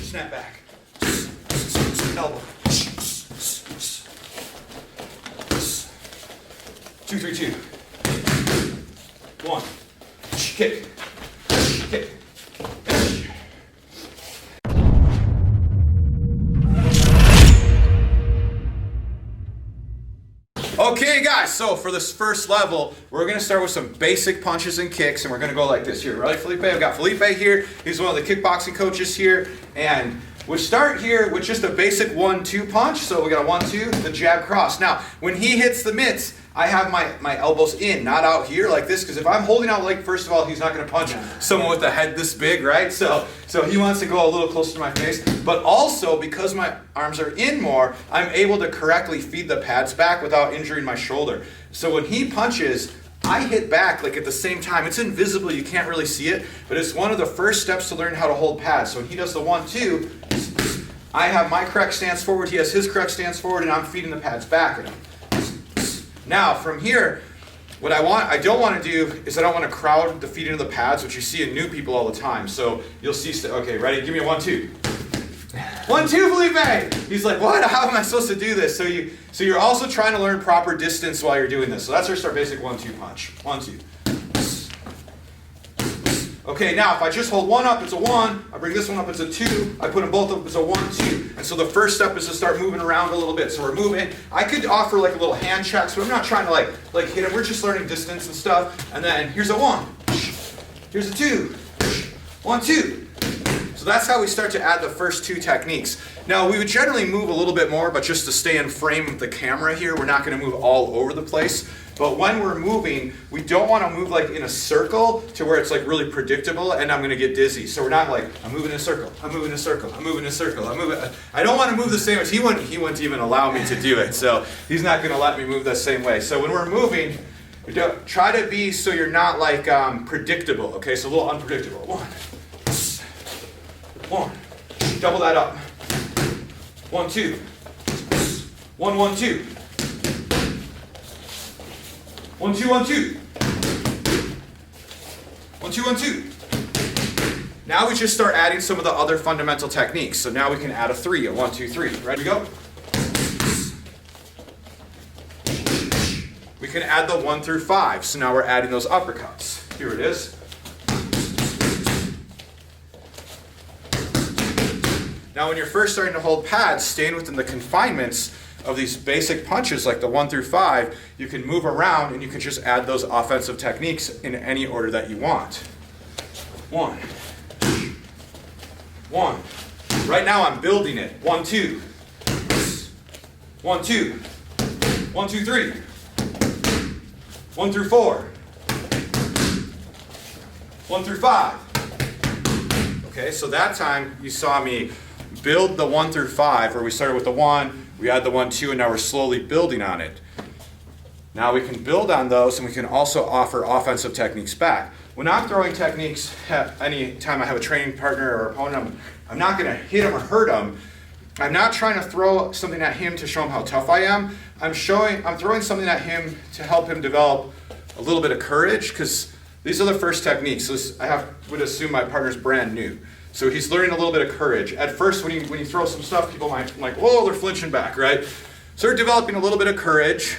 Snap back. Elbow. 2, 3, 2. 1. Kick. Kick. Okay guys, so for this first level, we're going to start with some basic punches and kicks, and we're going to go like this here. Right, Felipe? I've got Felipe here. He's one of the kickboxing coaches here, and we start here with just a basic 1-2 punch. So we got a 1-2, the jab cross. Now, when he hits the mitts, I have my elbows in, not out here like this, because if I'm holding out like, first of all, he's not going to punch someone with a head this big, right? So he wants to go a little closer to my face. But also, because my arms are in more, I'm able to correctly feed the pads back without injuring my shoulder. So when he punches, I hit back like at the same time. It's invisible, you can't really see it, but it's one of the first steps to learn how to hold pads. So when he does the 1-2, I have my correct stance forward, he has his correct stance forward, and I'm feeding the pads back at him. Now, from here, what I don't want to do is I don't want to crowd the feet into the pads, which you see in new people all the time. So you'll see, okay, ready? Give me a 1-2. 1-2, Felipe! He's like, what? How am I supposed to do this? So you're also trying to learn proper distance while you're doing this. So that's our basic 1-2 punch. 1-2. Okay, now if I just hold one up, it's a 1. I bring this one up, it's a 2. I put them both up, it's a 1-2. And so the first step is to start moving around a little bit. So we're moving. I could offer like a little hand check, so I'm not trying to like hit him. We're just learning distance and stuff. And then here's a 1. Here's a 2. 1-2. So that's how we start to add the first 2 techniques. Now we would generally move a little bit more, but just to stay in frame of the camera here, we're not going to move all over the place. But when we're moving, we don't want to move like in a circle to where it's like really predictable and I'm going to get dizzy. So we're not like, I'm moving in a circle, I'm moving in a circle, I'm moving in a circle, I'm moving. I don't want to move the same as he wouldn't even allow me to do it. So he's not going to let me move the same way. So when we're moving, try to be so you're not like predictable. Okay, so a little unpredictable. 1. Double that up. 1-2. 1-1-2. 1-2-1-2. 1-2-1-2. Now we just start adding some of the other fundamental techniques. So now we can add a 3, a 1-2-3. Ready to go? We can add the 1 through 5. So now we're adding those uppercuts. Here it is. Now when you're first starting to hold pads, staying within the confinements of these basic punches like the 1 through 5, you can move around and you can just add those offensive techniques in any order that you want. 1. 1. Right now I'm building it. 1-2. 1-2. 1-2-3. 1 through 4. 1 through 5. Okay, so that time you saw me build the 1 through 5, where we started with the 1, we add the 1-2, and now we're slowly building on it. Now we can build on those, and we can also offer offensive techniques back. When I'm throwing techniques, any time I have a training partner or opponent, I'm not going to hit him or hurt him. I'm not trying to throw something at him to show him how tough I am. I'm throwing something at him to help him develop a little bit of courage, because these are the first techniques. So would assume my partner's brand new. So he's learning a little bit of courage. At first, when you throw some stuff, people might be like, whoa, they're flinching back, right? So they're developing a little bit of courage.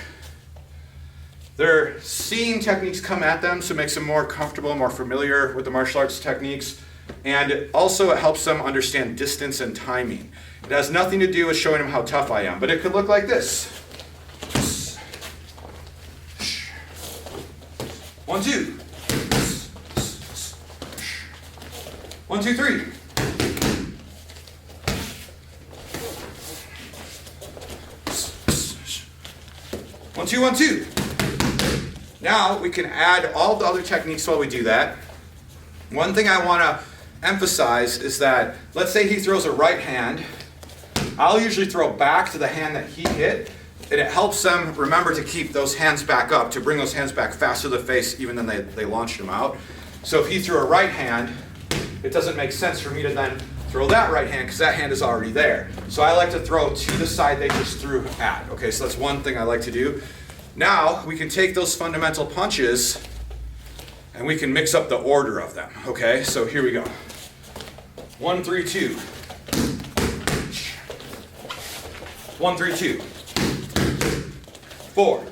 They're seeing techniques come at them, so it makes them more comfortable, more familiar with the martial arts techniques. And also it helps them understand distance and timing. It has nothing to do with showing them how tough I am, but it could look like this. 1-2. 1-2-3. 1-2-1-2. Now we can add all the other techniques while we do that. One thing I want to emphasize is that, let's say he throws a right hand, I'll usually throw back to the hand that he hit, and it helps them remember to keep those hands back up, to bring those hands back faster to the face even than they launched them out. So if he threw a right hand, it doesn't make sense for me to then throw that right hand because that hand is already there. So I like to throw to the side they just threw at. Okay, so that's one thing I like to do. Now we can take those fundamental punches and we can mix up the order of them, okay? So here we go. 1, 3, 2. 1, 3, 2. 4.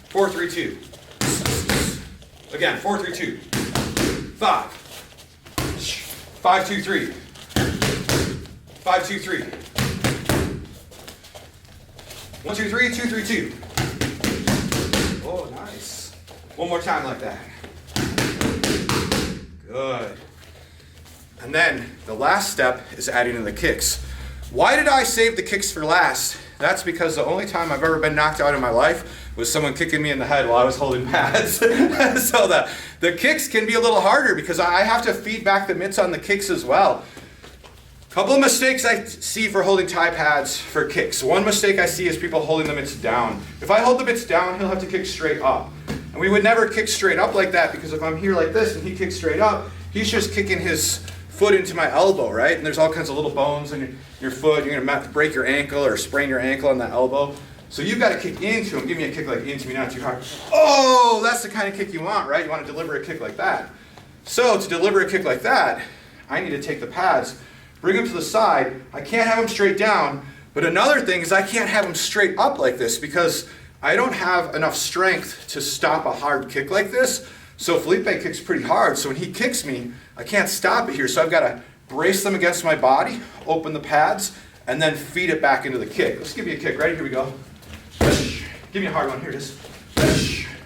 4, 3, 2. Again, 4, 3, 2. 5. 5, 2, 3. 5, 2, 3. 1, 2, 3, 2, 3, 2. Oh, nice. One more time like that. Good. And then the last step is adding in the kicks. Why did I save the kicks for last? That's because the only time I've ever been knocked out in my life was someone kicking me in the head while I was holding pads. So the kicks can be a little harder because I have to feed back the mitts on the kicks as well. Couple of mistakes I see for holding Thai pads for kicks. One mistake I see is people holding the mitts down. If I hold the mitts down, he'll have to kick straight up. And we would never kick straight up like that because if I'm here like this and he kicks straight up, he's just kicking his foot into my elbow, right? And there's all kinds of little bones in your foot. You're gonna break your ankle or sprain your ankle on that elbow. So you've got to kick into him. Give me a kick like into me, not too hard. Oh, that's the kind of kick you want, right? You want to deliver a kick like that. So to deliver a kick like that, I need to take the pads, bring them to the side. I can't have them straight down, but another thing is I can't have them straight up like this because I don't have enough strength to stop a hard kick like this. So Felipe kicks pretty hard, so when he kicks me, I can't stop it here. So I've got to brace them against my body, open the pads, and then feed it back into the kick. Let's give you a kick. Ready? Here we go. Give me a hard one. Here it is.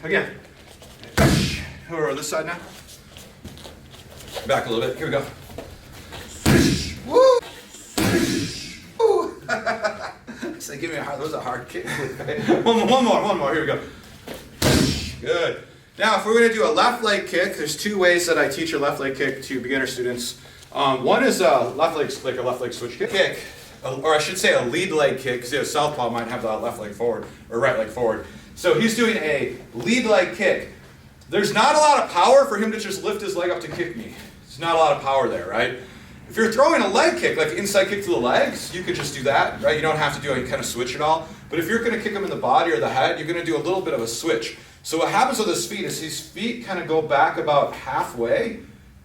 Again. Over this side now. Back a little bit. Here we go. Woo! Woo! So give me a hard. That was a hard kick. One more. Here we go. Good. Now, if we're going to do a left leg kick, there's two ways that I teach a left leg kick to beginner students. One is a left leg switch kick, or I should say a lead leg kick, because a southpaw might have the left leg forward or right leg forward. So he's doing a lead leg kick. There's not a lot of power for him to just lift his leg up to kick me. There's not a lot of power there, right? If you're throwing a leg kick, like inside kick to the legs, you could just do that, right? You don't have to do any kind of switch at all. But if you're going to kick him in the body or the head, you're going to do a little bit of a switch. So what happens with his feet is his feet kind of go back about halfway,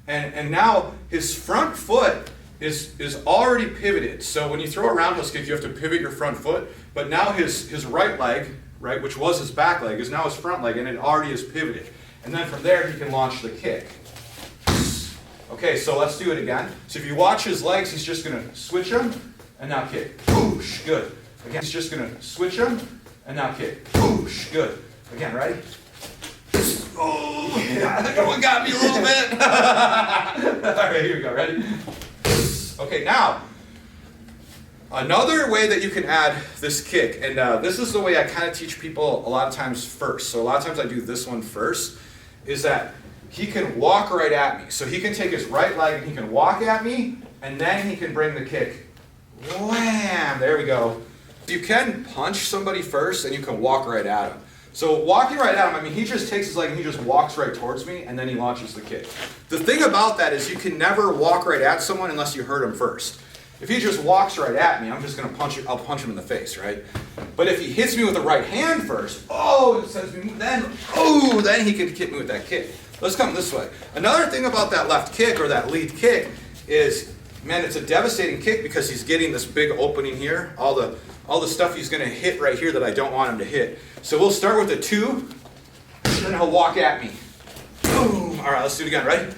and now his front foot is already pivoted. So when you throw a roundhouse kick, you have to pivot your front foot, but now his right leg, right, which was his back leg, is now his front leg, and it already is pivoted. And then from there, he can launch the kick. Okay, so let's do it again. So if you watch his legs, he's just going to switch them, and now kick. Whoosh, good. Again, he's just going to switch them, and now kick. Whoosh, good. Again, ready? Oh, yeah, that one got me a little bit. All right, here we go. Ready? Okay, now, another way that you can add this kick, and this is the way I kind of teach people a lot of times first. So a lot of times I do this one first, is that he can walk right at me. So he can take his right leg and he can walk at me, and then he can bring the kick. Wham! There we go. You can punch somebody first, and you can walk right at him. So walking right at him, I mean, he just takes his leg and he just walks right towards me, and then he launches the kick. The thing about that is you can never walk right at someone unless you hurt him first. If he just walks right at me, I'm just going to punch him. I'll punch him in the face, right? But if he hits me with the right hand first, then he can hit me with that kick. Let's come this way. Another thing about that left kick or that lead kick is, man, it's a devastating kick because he's getting this big opening here. All the stuff he's going to hit right here that I don't want him to hit. So we'll start with a 2, and then he'll walk at me. Boom. All right, let's do it again. Ready?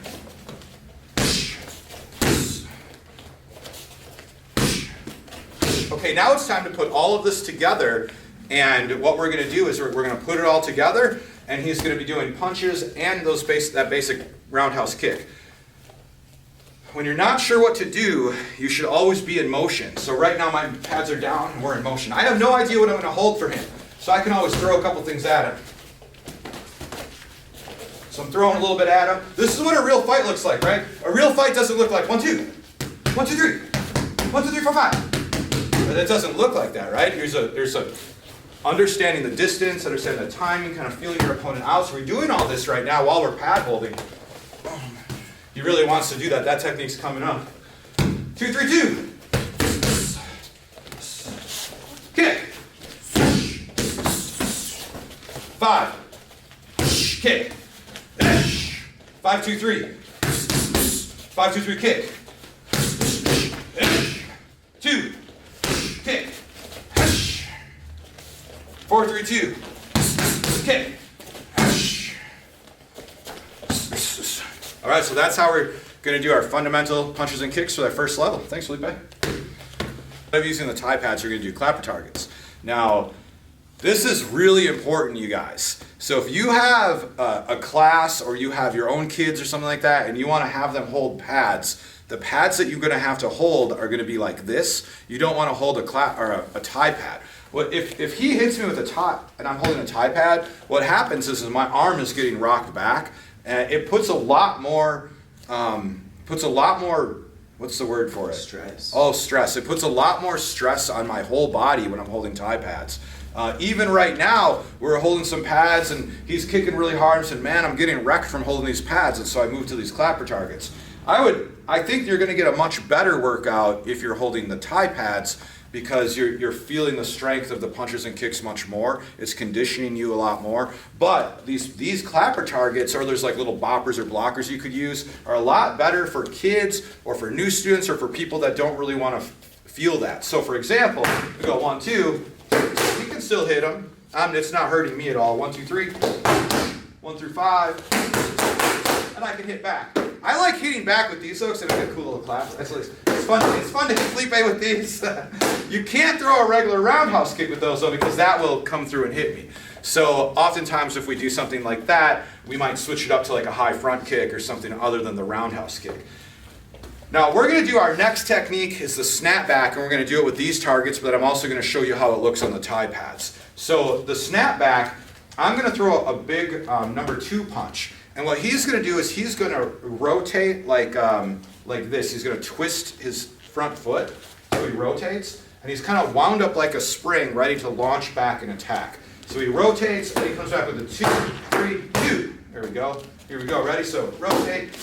Okay, now it's time to put all of this together, and what we're going to do is we're going to put it all together, and he's going to be doing punches and that basic roundhouse kick. When you're not sure what to do, you should always be in motion. So right now my pads are down and we're in motion. I have no idea what I'm going to hold for him, so I can always throw a couple things at him. So I'm throwing a little bit at him. This is what a real fight looks like, right? A real fight doesn't look like 1, 2, 1, 2, 3, 1, 2, 3, 4, 5. But it doesn't look like that, right? There's a understanding the distance, understanding the timing, kind of feeling your opponent out. So we're doing all this right now while we're pad holding. He really wants to do that. That technique's coming up. 2, 3, 2. Kick. 5, kick, 5, 2, 3, 5, 2, 3, kick, 2, kick, 4, 3, 2, kick. All right, so that's how we're going to do our fundamental punches and kicks for that first level. Thanks, Felipe. Instead of using the tie pads, you're going to do clapper targets. Now, this is really important, you guys. So if you have a class or you have your own kids or something like that and you want to have them hold pads, the pads that you're going to have to hold are going to be like this. You don't want to hold a tie pad. Well, if he hits me with a tie and I'm holding a tie pad, what happens is my arm is getting rocked back, and it puts a lot more, what's the word for it? Stress. Oh, stress. It puts a lot more stress on my whole body when I'm holding tie pads. Even right now, we're holding some pads and he's kicking really hard and said, man, I'm getting wrecked from holding these pads, and so I moved to these clapper targets. I think you're going to get a much better workout if you're holding the tie pads, because you're feeling the strength of the punches and kicks much more. It's conditioning you a lot more. But these clapper targets, or there's like little boppers or blockers you could use, are a lot better for kids or for new students or for people that don't really want to feel that. So for example, we go 1, 2, you can still hit them. It's not hurting me at all. 1, 2, 3, 1 through 5, and I can hit back. I like hitting back with these hooks, and I get a cool little clap. It's fun to hit Felipe with these. You can't throw a regular roundhouse kick with those though, because that will come through and hit me. So oftentimes if we do something like that, we might switch it up to like a high front kick or something other than the roundhouse kick. Now we're going to do our next technique is the snapback, and we're going to do it with these targets, but I'm also going to show you how it looks on the tie pads. So the snapback, I'm going to throw a big number 2 punch. And what he's going to do is he's going to rotate like this. He's going to twist his front foot so he rotates, and he's kind of wound up like a spring ready to launch back and attack. So he rotates and he comes back with a 2, 3, 2. There we go. Here we go. Ready? So rotate.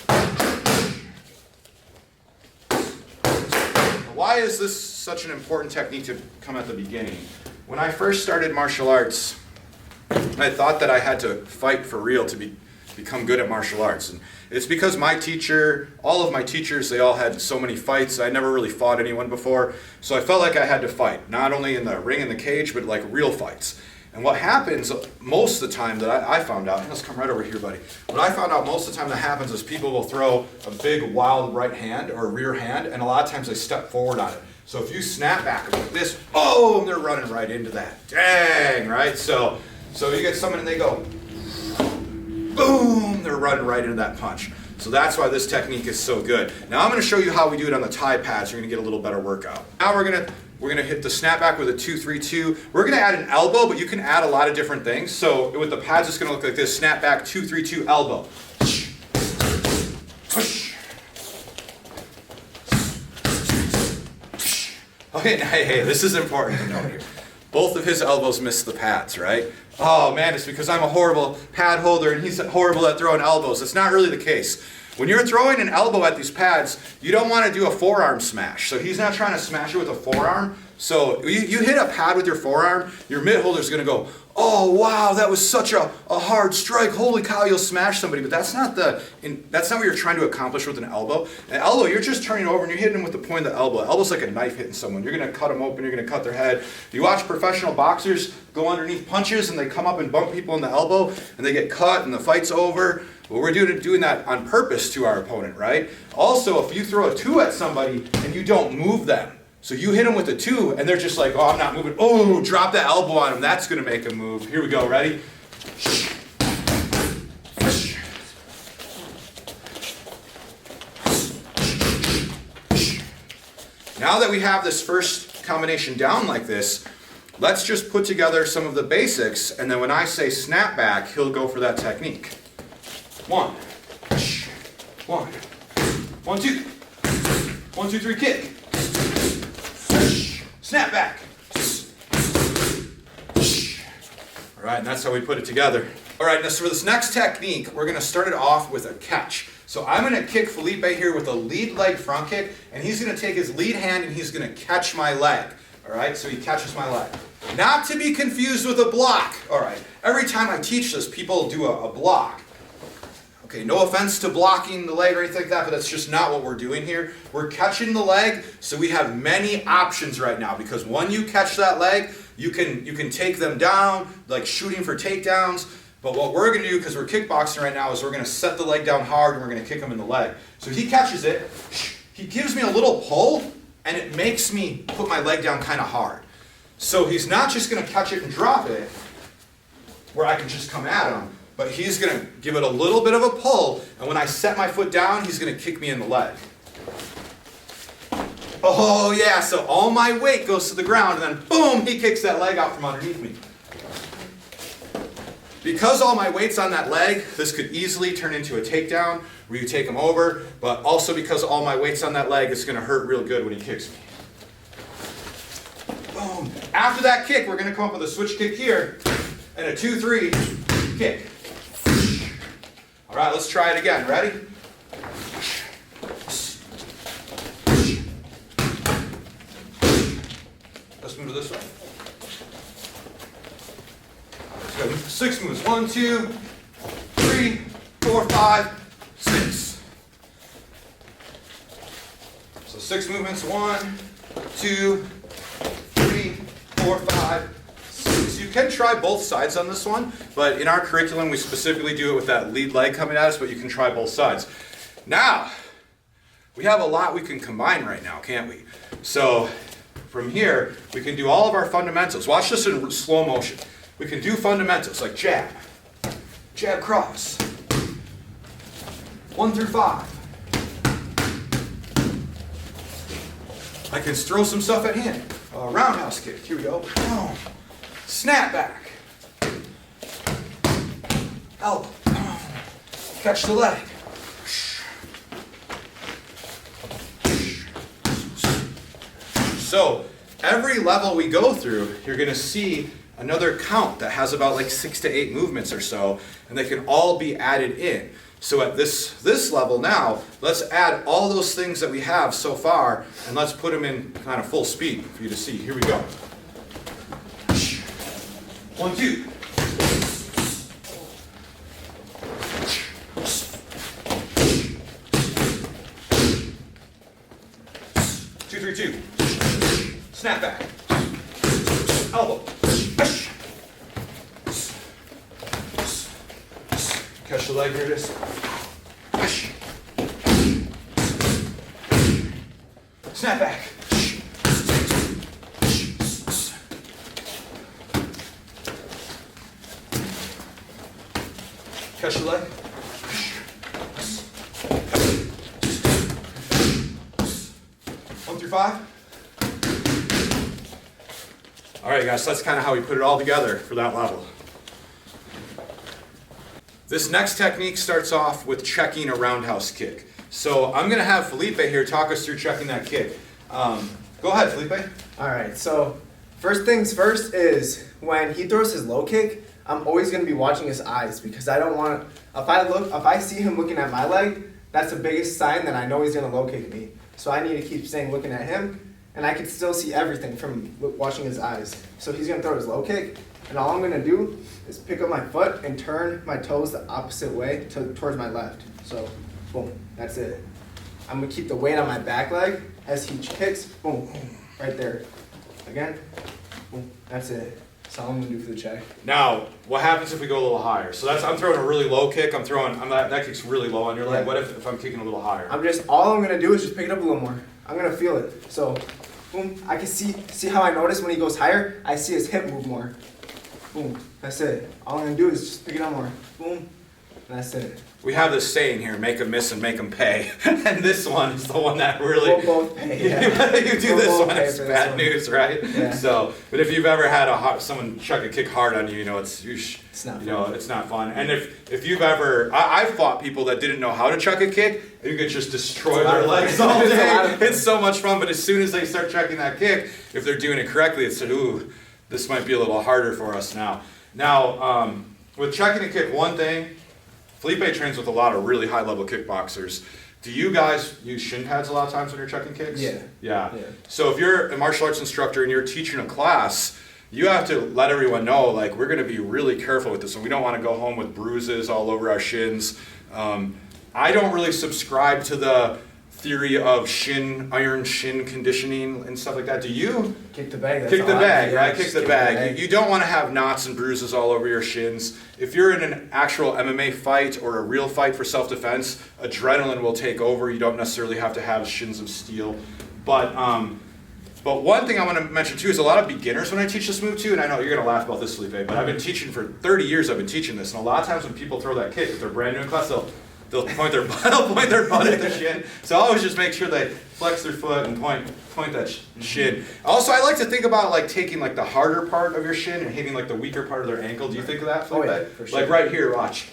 Why is this such an important technique to come at the beginning? When I first started martial arts, I thought that I had to fight for real to become good at martial arts. And it's because my teacher, all of my teachers, they all had so many fights. I never really fought anyone before. So I felt like I had to fight, not only in the ring and the cage, but like real fights. And what happens most of the time that I found out, let's come right over here, buddy. What I found out most of the time that happens is people will throw a big wild right hand or rear hand, and a lot of times they step forward on it. So if you snap back like this, oh, they're running right into that. Dang, right? So you get someone and they go, boom, they're running right into that punch. So that's why this technique is so good. Now I'm going to show you how we do it on the tie pads. You're going to get a little better workout. Now we're going to hit the snapback with a 2, 3, 2. We're going to add an elbow, but you can add a lot of different things. So with the pads, it's going to look like this: snapback, 2, 3, 2, elbow. Okay, hey, this is important to note here. Both of his elbows miss the pads, right? Oh man, it's because I'm a horrible pad holder and he's horrible at throwing elbows. It's not really the case. When you're throwing an elbow at these pads, you don't want to do a forearm smash. So he's not trying to smash it with a forearm. So you hit a pad with your forearm, your mitt holder is going to go, oh wow, that was such a hard strike. Holy cow, you'll smash somebody. But that's not what you're trying to accomplish with an elbow. An elbow, you're just turning over and you're hitting them with the point of the elbow. Elbow's like a knife hitting someone. You're going to cut them open. You're going to cut their head. You watch professional boxers go underneath punches and they come up and bump people in the elbow and they get cut and the fight's over. Well, we're doing that on purpose to our opponent, right? Also, if you throw a 2 at somebody and you don't move them, so you hit them with a 2 and they're just like, oh, I'm not moving. Oh, drop that elbow on them. That's going to make them move. Here we go. Ready? Now that we have this first combination down like this, let's just put together some of the basics, and then when I say snap back, he'll go for that technique. 1, 1, 1, 2, 1, 2, 3, kick. Snap back. All right, and that's how we put it together. All right, now so for this next technique, we're going to start it off with a catch. So I'm going to kick Felipe here with a lead leg front kick, and he's going to take his lead hand and he's going to catch my leg. All right, so he catches my leg. Not to be confused with a block. All right, every time I teach this, people do a block. Okay, no offense to blocking the leg or anything like that, but that's just not what we're doing here. We're catching the leg, so we have many options right now, because when you catch that leg, you can take them down, like shooting for takedowns. But what we're going to do, because we're kickboxing right now, is we're going to set the leg down hard and we're going to kick him in the leg. So he catches it, he gives me a little pull, and it makes me put my leg down kind of hard. So he's not just going to catch it and drop it, where I can just come at him, but he's going to give it a little bit of a pull, and when I set my foot down, he's going to kick me in the leg. Oh yeah, so all my weight goes to the ground, and then boom, he kicks that leg out from underneath me. Because all my weight's on that leg, this could easily turn into a takedown where you take him over, but also because all my weight's on that leg, it's going to hurt real good when he kicks me. Boom. After that kick, we're going to come up with a switch kick here and a 2-3 kick. All right, let's try it again. Ready? Let's move to this way. Let's go 6 moves. 1, 2, 3, 4, 5, 6. So 6 movements. 1, 2, 3, 4, 5, 6. You can try both sides on this one, but in our curriculum we specifically do it with that lead leg coming at us, but you can try both sides. Now, we have a lot we can combine right now, can't we? So from here, we can do all of our fundamentals. Watch this in slow motion. We can do fundamentals like jab, jab cross, 1 through 5. I can throw some stuff at him. Roundhouse kick. Here we go. Boom. Snapback. Elbow. Catch the leg. So every level we go through, you're going to see another count that has about like 6 to 8 movements or so, and they can all be added in. So at this level now, let's add all those things that we have so far, and let's put them in kind of full speed for you to see. Here we go. 1, 2. 2, 3, 2. Snapback. Elbow. Catch the leg, here it is. Snapback. Catch the leg. 1 through 5. All right, guys, so that's kind of how we put it all together for that level. This next technique starts off with checking a roundhouse kick. So I'm going to have Felipe here talk us through checking that kick. Go ahead, Felipe. All right, so first things first is when he throws his low kick, I'm always going to be watching his eyes, because I don't want, if I see him looking at my leg, that's the biggest sign that I know he's going to low kick me. So I need to keep staying looking at him, and I can still see everything from watching his eyes. So he's going to throw his low kick, and all I'm going to do is pick up my foot and turn my toes the opposite way towards my left. So, boom, that's it. I'm going to keep the weight on my back leg as he kicks, boom, right there. Again, boom, that's it. That's all I'm going to do for the check. Now, what happens if we go a little higher? So I'm throwing a really low kick. That kick's really low on your leg. Yeah. What if I'm kicking a little higher? All I'm going to do is just pick it up a little more. I'm going to feel it. So, boom, I can see how I notice when he goes higher, I see his hip move more. Boom, that's it. All I'm going to do is just pick it up more. Boom, and that's it. We have this saying here, make them miss and make them pay. And this one is the one that really... We'll both pay, yeah. You do this one, it's bad news, right? Yeah. So, but if you've ever had someone chuck a kick hard on you, you know, it's not fun. It's not fun. And if you've ever... I've fought people that didn't know how to chuck a kick, and you could just destroy their legs all day. It's so much fun, but as soon as they start chucking that kick, if they're doing it correctly, it's ooh, this might be a little harder for us now. Now, with chucking a kick, one thing, Felipe trains with a lot of really high-level kickboxers. Do you guys use shin pads a lot of times when you're chucking kicks? Yeah. So if you're a martial arts instructor and you're teaching a class, you have to let everyone know, like, we're going to be really careful with this, and we don't want to go home with bruises all over our shins. I don't really subscribe to the theory of iron shin conditioning and stuff like that. Do you? Kick the bag. Kick the bag, right? Kick Kick the bag. You don't want to have knots and bruises all over your shins. If you're in an actual MMA fight or a real fight for self-defense, adrenaline will take over. You don't necessarily have to have shins of steel. But one thing I want to mention too is a lot of beginners when I teach this move too, and I know you're going to laugh about this, Felipe, but I've been teaching for 30 years. I've been teaching this, and a lot of times when people throw that kick, if they're brand new in class, they'll point their butt at the shin. So I always just make sure they flex their foot and point that shin. Also, I like to think about like taking like the harder part of your shin and hitting like the weaker part of their ankle. Do you think of that, Felipe? Oh, yeah, for sure. Like right here, watch.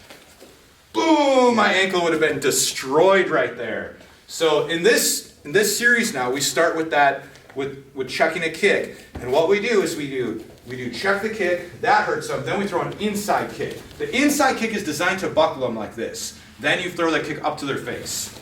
Boom! My ankle would have been destroyed right there. So in this series now, we start with that with checking a kick, and what we do is we do check the kick. That hurts them. Then we throw an inside kick. The inside kick is designed to buckle them like this. Then you throw that kick up to their face.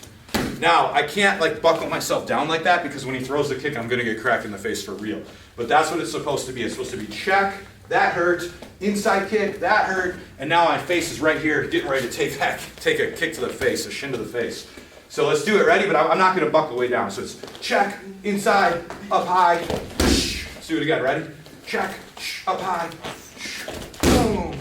Now, I can't like buckle myself down like that because when he throws the kick, I'm going to get cracked in the face for real. But that's what it's supposed to be. It's supposed to be check, that hurt, inside kick, that hurt, and now my face is right here getting ready to take a kick to the face, a shin to the face. So let's do it. Ready? But I'm not going to buckle way down. So it's check, inside, up high. Let's do it again. Ready? Check, up high. Boom.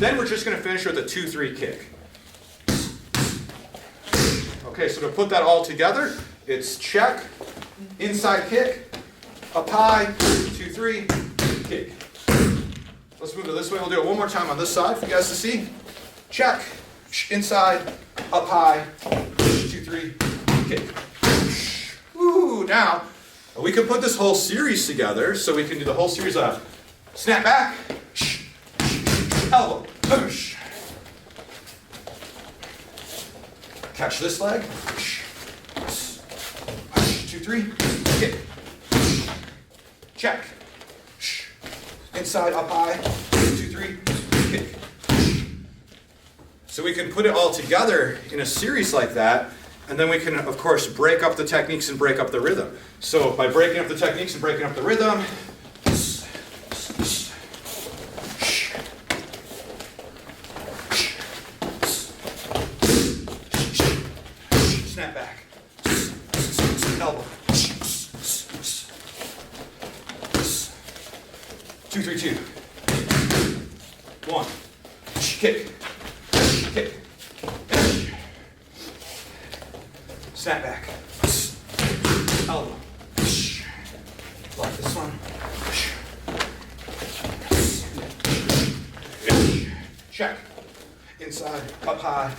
Then we're just going to finish with a 2-3 kick. Okay, so to put that all together, it's check, inside kick, up high, 2-3, kick. Let's move it this way. We'll do it one more time on this side for you guys to see. Check, inside, up high, 2-3, kick. Woo! Now, we can put this whole series together, so we can do the whole series of snap back, elbow, push. Catch this leg. 2-3, kick. Check. Inside, up high. 2-3, kick. So we can put it all together in a series like that, and then we can, of course, break up the techniques and break up the rhythm. So by breaking up the techniques and breaking up the rhythm, snap back, elbow, 2-3-2, 1, kick, kick, snap back, elbow, block this one, check, inside, up high,